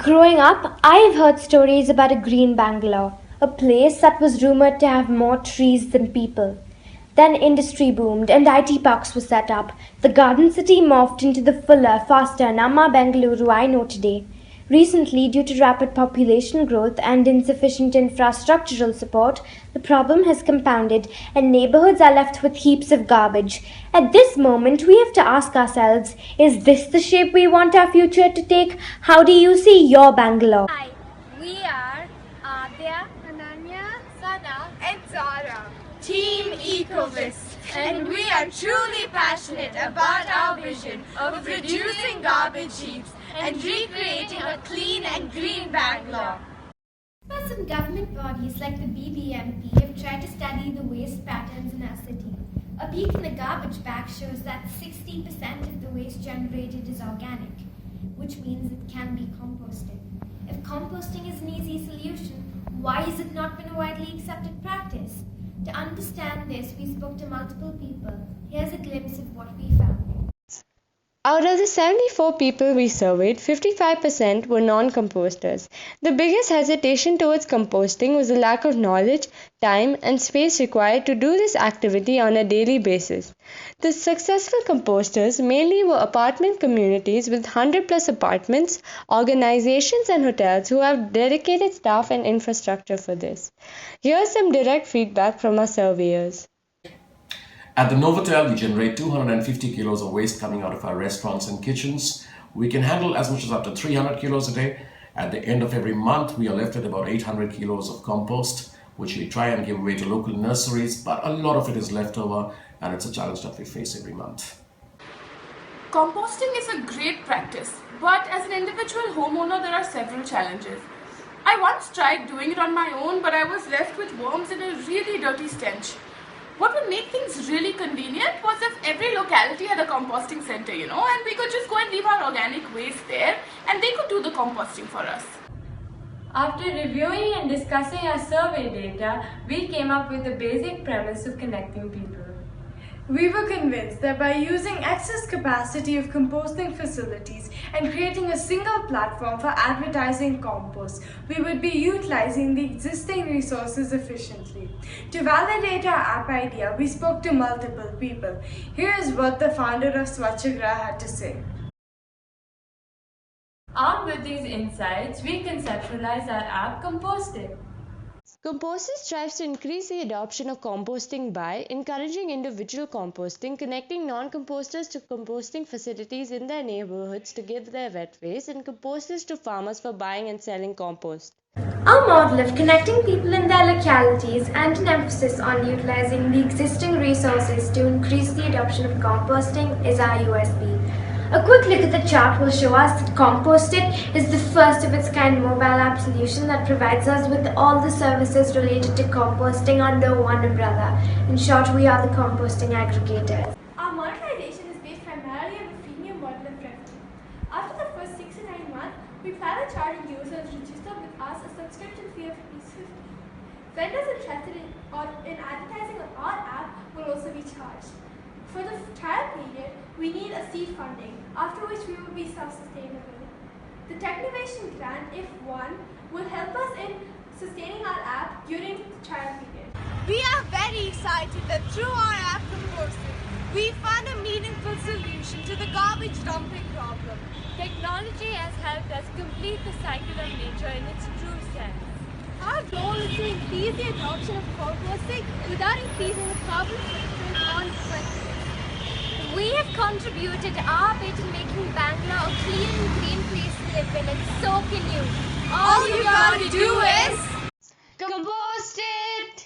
Growing up, I've heard stories about a green Bangalore, a place that was rumored to have more trees than people. Then industry boomed and IT parks were set up. The garden city morphed into the fuller, faster Namma Bengaluru I know today. Recently, due to rapid population growth and insufficient infrastructural support, the problem has compounded and neighborhoods are left with heaps of garbage. At this moment, we have to ask ourselves, is this the shape we want our future to take? How do you see your Bangalore? Hi, we are Adya, Ananya, Sada, and Zara. Team Ecovists, and we are truly passionate about our vision of reducing garbage heaps and recreating a clean and green Bangalore. But some government bodies like the BBMP have tried to study the waste patterns in our city. A peek in the garbage bag shows that 60% of the waste generated is organic, which means it can be composted. If composting is an easy solution, why has it not been a widely accepted practice? To understand this, we spoke to multiple people. Here's a glimpse of what we found. Out of the 74 people we surveyed, 55% were non-composters. The biggest hesitation towards composting was the lack of knowledge, time, and space required to do this activity on a daily basis. The successful composters mainly were apartment communities with 100+ apartments, organizations, and hotels who have dedicated staff and infrastructure for this. Here's some direct feedback from our surveyors. At the Novotel, we generate 250 kilos of waste coming out of our restaurants and kitchens. We can handle as much as up to 300 kilos a day. At the end of every month, we are left with about 800 kilos of compost, which we try and give away to local nurseries, but a lot of it is left over, and it's a challenge that we face every month. Composting is a great practice, but as an individual homeowner, there are several challenges. I once tried doing it on my own, but I was left with worms and a really dirty stench. What would make things really convenient was if every locality had a composting center, and we could just go and leave our organic waste there and they could do the composting for us. After reviewing and discussing our survey data, we came up with the basic premise of connecting people. We were convinced that by using excess capacity of composting facilities and creating a single platform for advertising compost, we would be utilizing the existing resources efficiently. To validate our app idea, we spoke to multiple people. Here is what the founder of Swachhagrah had to say. Armed with these insights, we conceptualized our app Composted. Composters strives to increase the adoption of composting by encouraging individual composting, connecting non-composters to composting facilities in their neighborhoods to give their wet waste, and composters to farmers for buying and selling compost. Our model of connecting people in their localities and an emphasis on utilizing the existing resources to increase the adoption of composting is our USP. A quick look at the chart will show us that Composted is the first of its kind mobile app solution that provides us with all the services related to composting under one umbrella. In short, we are the composting aggregators. Our monetization is based primarily on the freemium model of revenue. After the first 6 to 9 months, we plan on charging users register with us a subscription fee of ₹50. Vendors interested in advertising on our app will also be charged. For the trial period, we need a seed funding, after which we will be self-sustainable. The Technovation grant, if won, will help us in sustaining our app during the trial period. We are very excited that through our app Composted, we found a meaningful solution to the garbage dumping problem. Technology has helped us complete the cycle of nature in its true sense. Our goal is to increase the adoption of composting without increasing the carbon footprint on the We have contributed our bit in making Bangalore a clean and green place to live in, and so can you. All you gotta do is